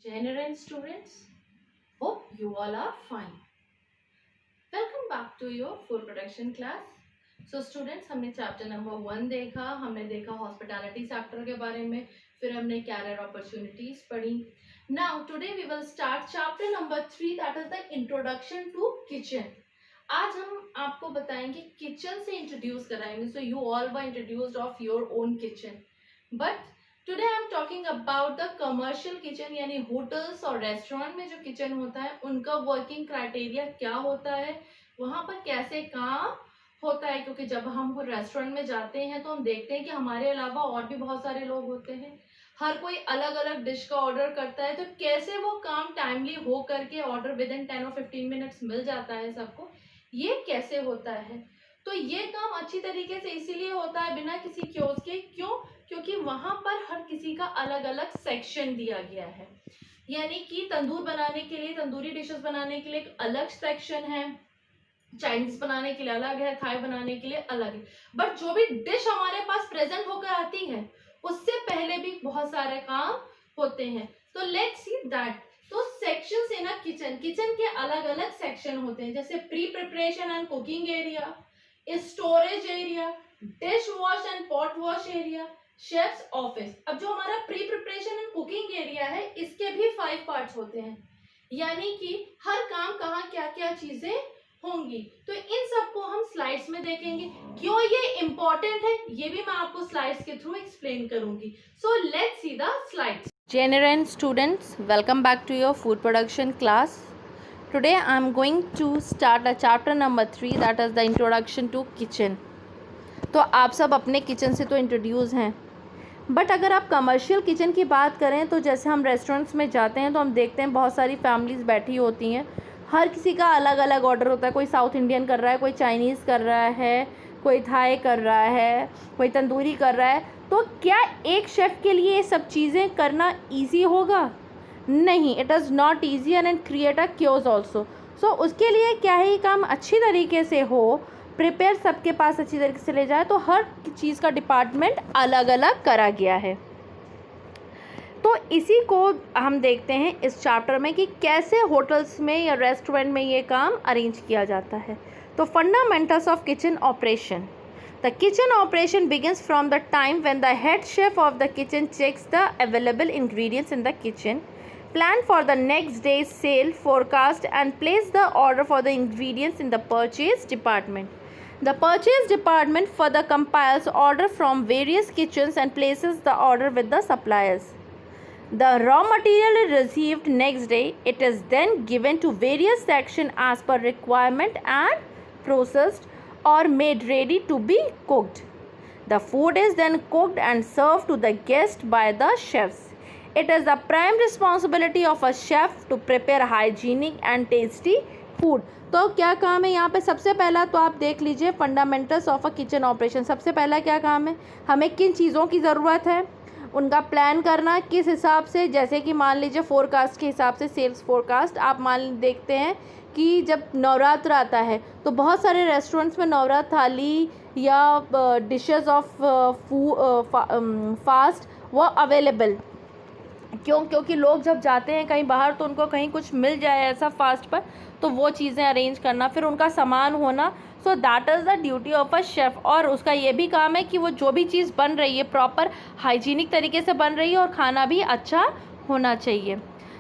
General students, hope you all are fine. Welcome back to your food production class. So students, हमने chapter number 1 देखा, हमने देखा hospitality sector के बारे में, फिर हमने कैरियर अपॉर्चुनिटीज पढ़ी. Now today we will start chapter number 3 that is the introduction to kitchen. आज हम आपको बताएंगे किचन से इंट्रोड्यूस कराएंगे. So you all were introduced of your own kitchen, but today I am talking about the commercial kitchen, यानी hotels और restaurant में जो किचन होता है उनका वर्किंग क्राइटेरिया क्या होता है, वहाँ पर कैसे काम होता है. क्योंकि जब हम रेस्टोरेंट में जाते हैं तो हम देखते हैं कि हमारे अलावा और भी बहुत सारे लोग होते हैं, हर कोई अलग अलग डिश का ऑर्डर करता है. तो कैसे वो काम टाइमली हो करके ऑर्डर विद इन 10 और 15 मिनट्स मिल जाता है सबको, ये कैसे होता है. तो ये काम अच्छी तरीके से इसीलिए होता है बिना किसी क्योज के. क्यों? क्योंकि वहां पर हर किसी का अलग अलग सेक्शन दिया गया है. यानी कि तंदूर बनाने के लिए, तंदूरी डिशेस बनाने के लिए एक अलग सेक्शन है, चाइनीज बनाने के लिए अलग है, थाई बनाने के लिए अलग है. बट जो भी डिश हमारे पास प्रेजेंट होकर आती है उससे पहले भी बहुत सारे काम होते हैं. तो लेट्स सी दैट. तो sections in a kitchen, kitchen के अलग अलग सेक्शन होते हैं, जैसे pre preparation and cooking area, storage area, dish wash and pot wash area, chefs office. अब जो हमारा pre preparation and cooking area है इसके भी 5 पार्ट्स होते हैं, यानी कि हर काम कहाँ क्या क्या चीजें होंगी. तो इन सबको हम स्लाइड्स में देखेंगे. क्यों ये इम्पोर्टेंट है ये भी मैं आपको स्लाइड्स के थ्रू एक्सप्लेन करूंगी. So let's see the slides. General students, welcome back to your food production class. Today I am going to start a chapter number 3 that is the introduction to kitchen. तो आप सब अपने kitchen से तो introduce हैं, but अगर आप commercial kitchen की बात करें तो जैसे हम रेस्टोरेंट्स में जाते हैं तो हम देखते हैं बहुत सारी फैमिलीज़ बैठी होती हैं, हर किसी का अलग अलग ऑर्डर होता है. कोई साउथ इंडियन कर रहा है, कोई चाइनीज़ कर रहा है, कोई थाई कर रहा है, कोई तंदूरी कर रहा है. तो क्या एक शेफ़ के लिए ये सब चीज़ें करना ईजी होगा? नहीं, it is not easy and create a chaos also. So उसके लिए क्या है, काम अच्छी तरीके से हो, प्रिपेयर सबके पास अच्छी तरीके से ले जाए, तो हर चीज़ का डिपार्टमेंट अलग अलग करा गया है. तो इसी को हम देखते हैं इस चैप्टर में कि कैसे होटल्स में या रेस्टोरेंट में ये काम अरेंज किया जाता है. तो fundamentals of kitchen operation. The kitchen operation begins from the time when the head chef of the kitchen checks the available ingredients in the kitchen, plan for the next day's sale forecast and place the order for the ingredients in the purchase department. The purchase department further compiles order from various kitchens and places the order with the suppliers. The raw material is received next day. It is then given to various sections as per requirement and processed or made ready to be cooked. The food is then cooked and served to the guest by the chefs. It is the prime responsibility of a chef to prepare hygienic and tasty food. तो क्या काम है यहाँ पे? सबसे पहला तो आप देख लीजिए fundamentals of a kitchen operation. सबसे पहला क्या काम है, हमें किन चीज़ों की ज़रूरत है, उनका प्लान करना किस हिसाब से. जैसे कि मान लीजिए फोरकास्ट के हिसाब से, सेल्स फोरकास्ट. आप देखते हैं कि जब नवरात्र आता है तो बहुत सारे रेस्टोरेंट्स में नवरात्र थाली या डिशेस ऑफ फास्ट वो अवेलेबल. क्योंकि लोग जब जाते हैं कहीं बाहर तो उनको कहीं कुछ मिल जाए ऐसा फास्ट पर, तो वो चीज़ें अरेंज करना, फिर उनका सामान होना. So that is the duty of a chef. और उसका ये भी काम है कि वो जो भी चीज़ बन रही है प्रॉपर हाइजीनिक तरीके से बन रही है और खाना भी अच्छा होना चाहिए.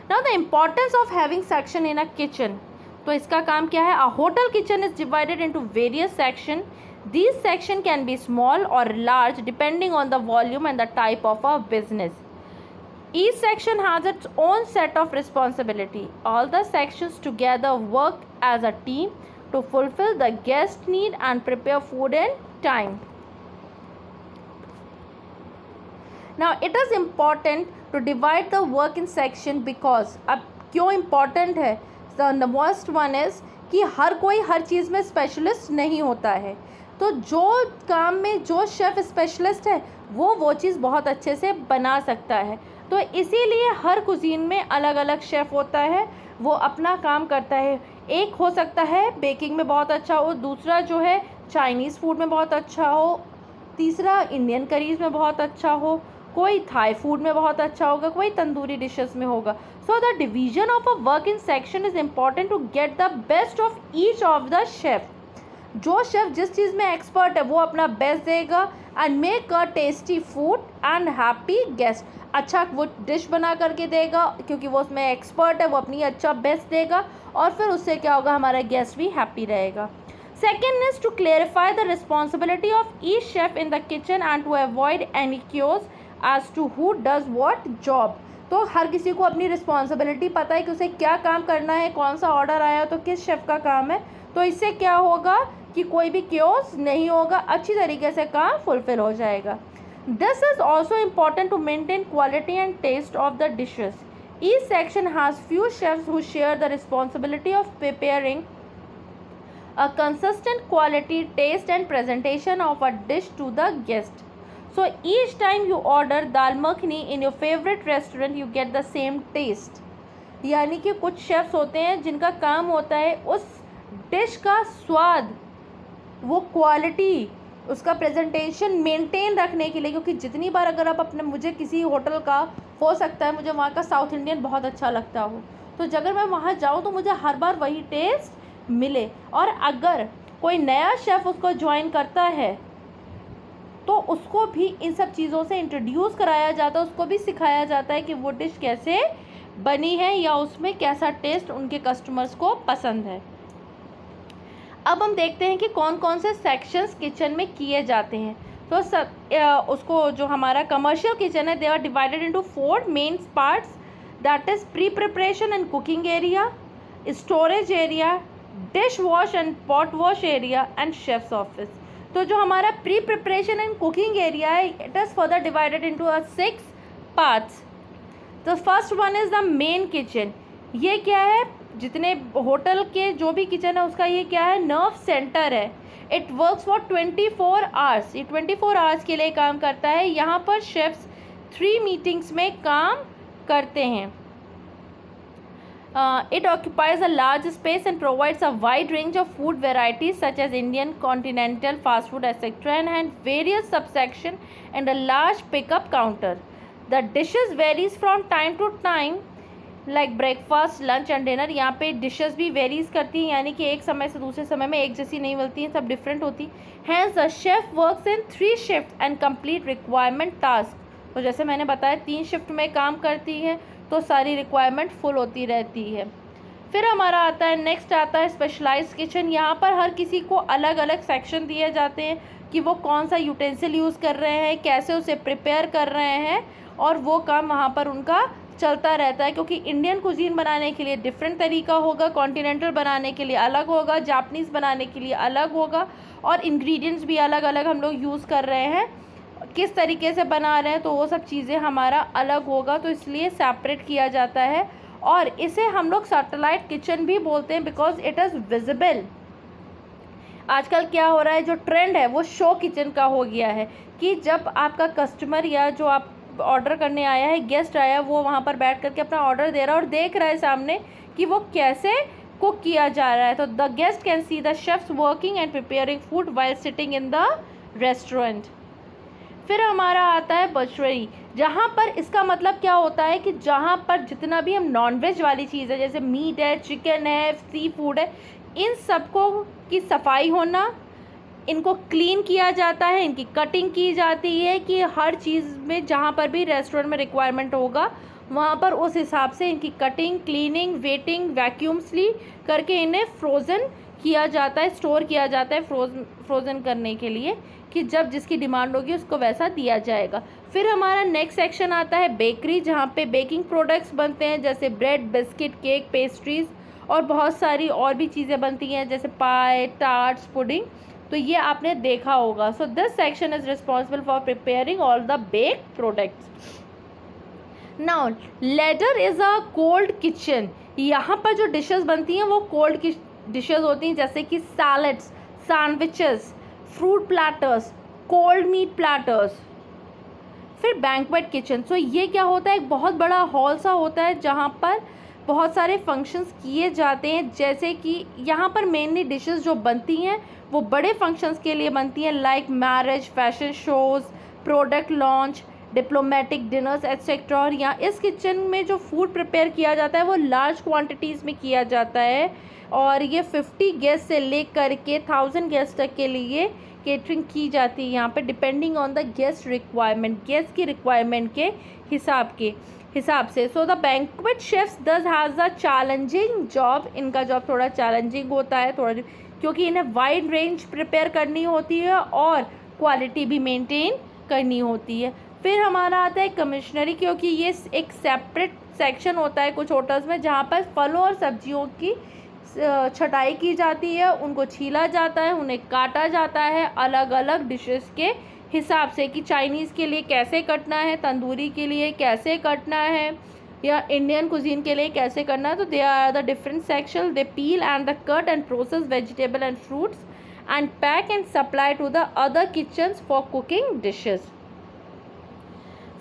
Now the importance of having section in a kitchen. तो इसका काम क्या है? A hotel kitchen is divided into various section. These section can be small और large depending on the volume and the type of a business. Each section has its own set of responsibility. All the sections together work as a team to fulfill the guest need and prepare food in time. Now it is important to divide the work in section because अब क्यों important है? The most one is कि हर कोई हर चीज़ में specialist नहीं होता है. तो जो काम में जो शेफ़ स्पेशलिस्ट है वो चीज़ बहुत अच्छे से बना सकता है. तो इसीलिए हर कुजीन में अलग अलग शेफ़ होता है, वो अपना काम करता है. एक हो सकता है बेकिंग में बहुत अच्छा हो, दूसरा जो है चाइनीज़ फूड में बहुत अच्छा हो, तीसरा इंडियन करीज़ में बहुत अच्छा हो, कोई थाई फूड में बहुत अच्छा होगा, कोई तंदूरी डिशेस में होगा. So the division of a work in section is important to get the best of each of the chef. जो शेफ़ जिस चीज़ में एक्सपर्ट है वो अपना बेस्ट देगा and make a tasty food and happy guest. अच्छा वो डिश बना करके देगा क्योंकि वो उसमें एक्सपर्ट है, वो अपनी अच्छा बेस्ट देगा और फिर उससे क्या होगा, हमारा गेस्ट भी हैप्पी रहेगा. Second is to clarify the responsibility of each chef in the kitchen and to avoid any chaos as to who does what job. तो हर किसी को अपनी रिस्पॉन्सिबिलिटी पता है कि उसे क्या काम करना है, कौन सा ऑर्डर आया तो किस शेफ़ का काम है. तो इससे क्या होगा कि कोई भी chaos नहीं होगा, अच्छी तरीके से काम फुलफिल हो जाएगा. This is also important to maintain quality and taste of the dishes. Each section has few chefs who share the responsibility of preparing a consistent quality, taste and presentation of a dish to the guest. So each time you order dal makhani in your favorite restaurant you get the same taste. यानी कि कुछ chefs होते हैं जिनका काम होता है उस डिश का स्वाद, वो क्वालिटी, उसका प्रेजेंटेशन मेंटेन रखने के लिए. क्योंकि जितनी बार अगर आप अपने, मुझे किसी होटल का हो सकता है मुझे वहाँ का साउथ इंडियन बहुत अच्छा लगता हो, तो अगर मैं वहाँ जाऊँ तो मुझे हर बार वही टेस्ट मिले. और अगर कोई नया शेफ़ उसको ज्वाइन करता है तो उसको भी इन सब चीज़ों से इंट्रोड्यूस कराया जाता है, उसको भी सिखाया जाता है कि वो डिश कैसे बनी है या उसमें कैसा टेस्ट उनके कस्टमर्स को पसंद है. अब हम देखते हैं कि कौन कौन से सेक्शंस किचन में किए जाते हैं. तो सब उसको जो हमारा कमर्शियल किचन है, they are divided into 4 main parts, that is pre preparation and cooking area, storage area, dish wash and pot wash area and chef's office. तो जो हमारा pre preparation and cooking area है, it is further divided into 6 parts. The first one is the main kitchen. ये क्या है, जितने hotel के जो भी किचन है उसका ये क्या है, नर्व सेंटर है. It works for 24 hours. ये 24 आवर्स के लिए काम करता है. यहाँ पर शेफ्स 3 मीटिंग्स में काम करते हैं. It occupies a large space and provides a wide range of food varieties such as Indian, continental, fast food, etc. and various subsection and a large pickup counter. The dishes varies from time to time like breakfast, lunch and dinner. यहाँ पे dishes भी varies करती हैं, यानी कि एक समय से दूसरे समय में एक जैसी नहीं मिलती हैं, सब different होती. Hence the chef works in 3 shifts and complete requirement task. तो जैसे मैंने बताया 3 शिफ्ट में काम करती है तो सारी रिक्वायरमेंट फुल होती रहती है. फिर हमारा आता है, नेक्स्ट आता है स्पेशलाइज्ड किचन. यहाँ पर हर किसी को अलग अलग सेक्शन दिए जाते हैं कि वो कौन सा यूटेंसिल यूज़ कर रहे हैं, कैसे उसे प्रिपेयर कर रहे हैं, और वो काम वहाँ पर उनका चलता रहता है. क्योंकि इंडियन कुजीन बनाने के लिए डिफरेंट तरीका होगा, कॉन्टिनेंटल बनाने के लिए अलग होगा, जापनीज़ बनाने के लिए अलग होगा, और इंग्रेडिएंट्स भी अलग अलग हम लोग यूज़ कर रहे हैं, किस तरीके से बना रहे हैं, तो वो सब चीज़ें हमारा अलग होगा. तो इसलिए सेपरेट किया जाता है और इसे हम लोग सैटेलाइट किचन भी बोलते हैं बिकॉज इट इज़ विजिबल. आजकल क्या हो रहा है, जो ट्रेंड है वो शो किचन का हो गया है कि जब आपका कस्टमर या जो आप ऑर्डर करने आया है, गेस्ट आया, वो वहाँ पर बैठ करके अपना ऑर्डर दे रहा है और देख रहा है सामने कि वो कैसे कुक किया जा रहा है. तो the guest can see the chefs working and preparing food while sitting in the restaurant. फिर हमारा आता है बचरी, जहाँ पर इसका मतलब क्या होता है कि जहाँ पर जितना भी हम नॉनवेज वाली चीज़ है, जैसे मीट है, चिकन है, सी फूड है, इन सबको की सफाई होना, इनको क्लीन किया जाता है, इनकी कटिंग की जाती है कि हर चीज़ में जहाँ पर भी रेस्टोरेंट में रिक्वायरमेंट होगा वहाँ पर उस हिसाब से इनकी cutting, cleaning, waiting, vacuum seal करके इन्हें फ्रोज़न किया जाता है, स्टोर किया जाता है फ्रोज़न करने के लिए कि जब जिसकी डिमांड होगी उसको वैसा दिया जाएगा. फिर हमारा नेक्स्ट सेक्शन आता है बेकरी, जहाँ पे बेकिंग प्रोडक्ट्स बनते हैं जैसे ब्रेड, बिस्किट, केक, पेस्ट्रीज़ और बहुत सारी और भी चीज़ें बनती हैं जैसे पाए, टार्ट्स, पुडिंग. तो ये आपने देखा होगा. So this section is responsible for preparing all the bake products. Now larder is a cold kitchen. यहाँ पर जो डिशेस बनती हैं वो कोल्ड की डिशेस होती हैं जैसे कि salads, sandwiches, fruit platters, cold meat platters. फिर बैंक्वेट किचन. सो ये क्या होता है, एक बहुत बड़ा हॉल सा होता है जहाँ पर बहुत सारे फंक्शंस किए जाते हैं. जैसे कि यहाँ पर मेनली डिशेस जो बनती हैं वो बड़े फंक्शंस के लिए बनती हैं, like marriage, fashion shows, product launch, diplomatic dinners etcetera. और यहाँ इस किचन में जो फूड प्रिपेयर किया जाता है वो लार्ज क्वांटिटीज़ में किया जाता है और ये 50 गेस्ट से लेकर के 1000 गेस्ट तक के लिए केटरिंग की जाती है यहाँ पे, depending on the guest requirement, guest की रिक्वायरमेंट के हिसाब से। सो द बैंक्वेट शेफ्स दस हैज़ अ चैलेंजिंग जॉब, इनका जॉब थोड़ा चैलेंजिंग होता है थोड़ा, क्योंकि इन्हें वाइड रेंज प्रिपेयर करनी होती है और क्वालिटी भी मेंटेन करनी होती है। फिर हमारा आता है कमिश्नरी, क्योंकि ये एक सेपरेट सेक्शन होता है कुछ होटल्स में जहाँ पर फलों और सब्जियों की छटाई की जाती है, उनको छीला जाता है, उन्हें काटा जाता है अलग अलग डिशेस के हिसाब से कि चाइनीज़ के लिए कैसे कटना है, तंदूरी के लिए कैसे कटना है या इंडियन कुजीन के लिए कैसे करना है। तो they are the different section, they peel and the cut and process vegetable and fruits and pack and supply to the other kitchens for cooking dishes.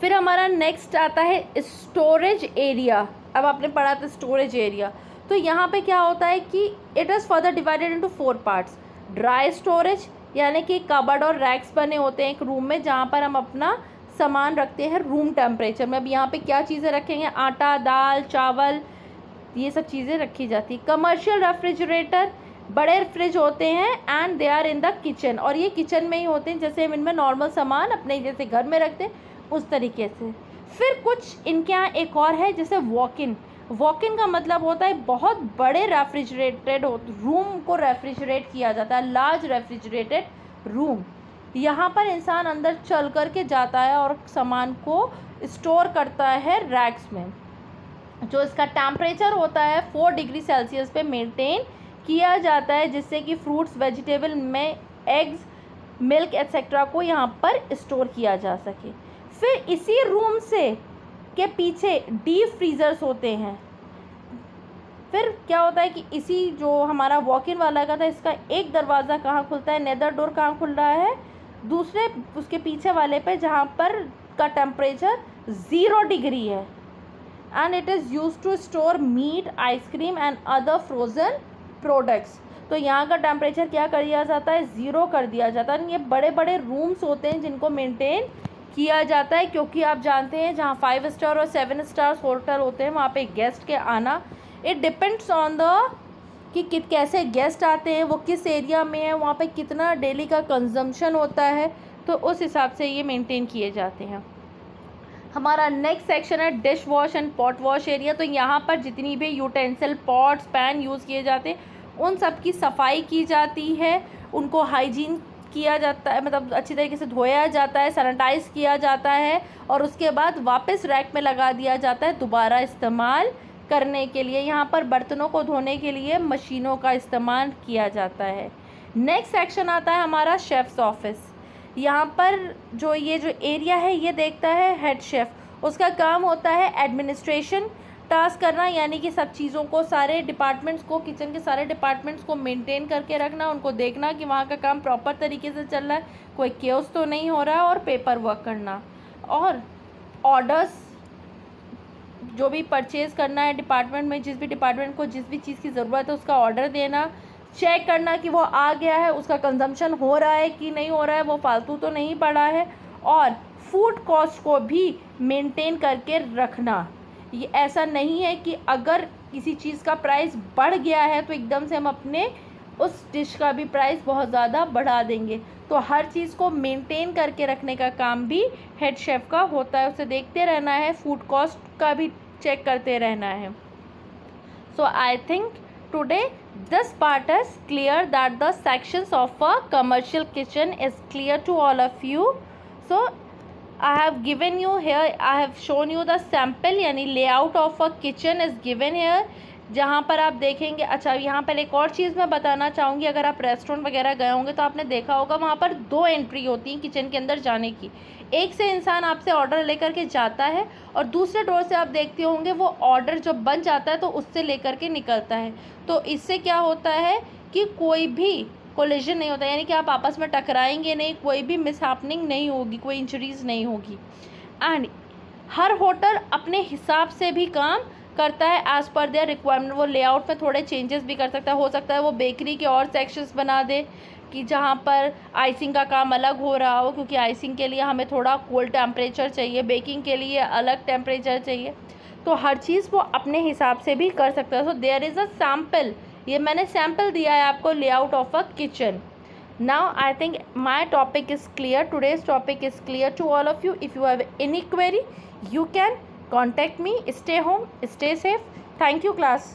फिर हमारा नेक्स्ट आता है स्टोरेज एरिया। अब आपने पढ़ा था स्टोरेज एरिया, तो यहाँ पे क्या होता है कि it is further divided into 4 parts. Dry storage यानी कि कबर्ड और रैक्स बने होते हैं एक रूम में जहाँ पर हम अपना सामान रखते हैं रूम टेम्परेचर में। अब यहाँ पे क्या चीज़ें रखेंगे, आटा, दाल, चावल, ये सब चीज़ें रखी जाती। कमर्शियल रेफ्रिजरेटर बड़े फ्रिज होते हैं and they are in the kitchen, और ये किचन में ही होते हैं, जैसे हम इनमें नॉर्मल सामान अपने जैसे घर में रखते हैं उस तरीके से। फिर कुछ इनके यहाँ एक और है जैसे वॉक इन। वॉक इन का मतलब होता है बहुत बड़े रेफ्रिजरेटेड रूम को रेफ्रिजरेट किया जाता है, लार्ज रेफ्रिजरेटेड रूम। यहाँ पर इंसान अंदर चल कर के जाता है और सामान को स्टोर करता है रैक्स में। जो इसका टेम्परेचर होता है 4 डिग्री सेल्सियस पे मेंटेन किया जाता है, जिससे कि फ्रूट्स, वेजिटेबल में एग्स, मिल्क एट्सेट्रा को यहाँ पर स्टोर किया जा सके। फिर इसी रूम से के पीछे डीप फ्रीज़र्स होते हैं। फिर क्या होता है कि इसी जो हमारा वॉक इन वाला का था, इसका एक दरवाज़ा कहाँ खुलता है, नेदर डोर कहाँ खुल रहा है, दूसरे उसके पीछे वाले पे जहाँ पर का टेम्परेचर 0 डिग्री है। And it is use to store meat, ice cream and other frozen products. तो यहाँ का टेम्परेचर क्या कर दिया जाता है, 0 कर दिया जाता है। ये बड़े बड़े रूम्स होते हैं जिनको मेंटेन किया जाता है, क्योंकि आप जानते हैं जहाँ 5 स्टार और 7 स्टार होटल होते हैं वहाँ पे गेस्ट के आना, इट डिपेंड्स ऑन द कि कैसे गेस्ट आते हैं, वो किस एरिया में है, वहाँ पे कितना डेली का कंजम्पशन होता है, तो उस हिसाब से ये मेंटेन किए जाते हैं। हमारा नेक्स्ट सेक्शन है dish wash and pot wash area. तो यहाँ पर जितनी भी यूटेंसिल, पॉट्स, पैन यूज़ किए जाते हैं उन सब की सफाई की जाती है, उनको हाइजीन किया जाता है, मतलब अच्छी तरीके से धोया जाता है, सैनिटाइज़ किया जाता है और उसके बाद वापस रैक में लगा दिया जाता है दोबारा इस्तेमाल करने के लिए। यहाँ पर बर्तनों को धोने के लिए मशीनों का इस्तेमाल किया जाता है। नेक्स्ट सेक्शन आता है हमारा शेफ़्स ऑफिस। यहाँ पर जो एरिया है ये देखता है हेड शेफ़। उसका काम होता है एडमिनिस्ट्रेशन टास्क करना, यानी कि सब चीज़ों को, सारे डिपार्टमेंट्स को, किचन के सारे डिपार्टमेंट्स को मेंटेन करके रखना, उनको देखना कि वहाँ का काम प्रॉपर तरीके से चल रहा है, कोई केओस तो नहीं हो रहा है, और पेपर वर्क करना और ऑर्डर्स जो भी परचेज़ करना है डिपार्टमेंट में, जिस भी डिपार्टमेंट को जिस भी चीज़ की ज़रूरत है उसका ऑर्डर देना, चेक करना कि वो आ गया है, उसका कंजम्पशन हो रहा है कि नहीं हो रहा है, वो फालतू तो नहीं पड़ा है, और फूड कॉस्ट को भी मेंटेन करके रखना। ये ऐसा नहीं है कि अगर किसी चीज़ का प्राइस बढ़ गया है तो एकदम से हम अपने उस डिश का भी प्राइस बहुत ज़्यादा बढ़ा देंगे। तो हर चीज़ को मेंटेन करके रखने का काम भी हेड शेफ़ का होता है, उसे देखते रहना है, फूड कॉस्ट का भी चेक करते रहना है। So I think today this part is clear that the sections of a commercial kitchen is clear to all of you. So I have given you here, I have shown you the sample, यानी layout of a kitchen is given here, जहाँ पर आप देखेंगे। अच्छा, यहाँ पर एक और चीज़ मैं बताना चाहूँगी, अगर आप रेस्टोरेंट वगैरह गए होंगे तो आपने देखा होगा वहाँ पर 2 एंट्री होती हैं किचन के अंदर जाने की। एक से इंसान आपसे ऑर्डर लेकर के जाता है और दूसरे डोर से आप देखते होंगे वो ऑर्डर जब बन जाता है तो उससे लेकर के निकलता है। तो इससे क्या होता है कि कोई भी कोलिजन नहीं होता, यानी कि आप आपस में टकराएंगे नहीं, कोई भी मिसहैपनिंग नहीं होगी, कोई इंजरीज नहीं होगी। एंड हर होटल अपने हिसाब से भी काम करता है एज़ पर देयर रिक्वायरमेंट। वो लेआउट में थोड़े चेंजेस भी कर सकता है, हो सकता है वो बेकरी के और सेक्शंस बना दे, कि जहाँ पर आइसिंग का काम अलग हो रहा हो, क्योंकि आइसिंग के लिए हमें थोड़ा कोल्ड टेम्परेचर चाहिए, बेकिंग के लिए अलग टेम्परेचर चाहिए, तो हर चीज़ वो अपने हिसाब से भी कर सकता है. So there is a sample, ये मैंने सैम्पल दिया है आपको, layout of a kitchen. Now I think my topic is clear. Today's topic is clear to all of you. If you have any query, you can contact me. Stay home, stay safe. Thank you, class.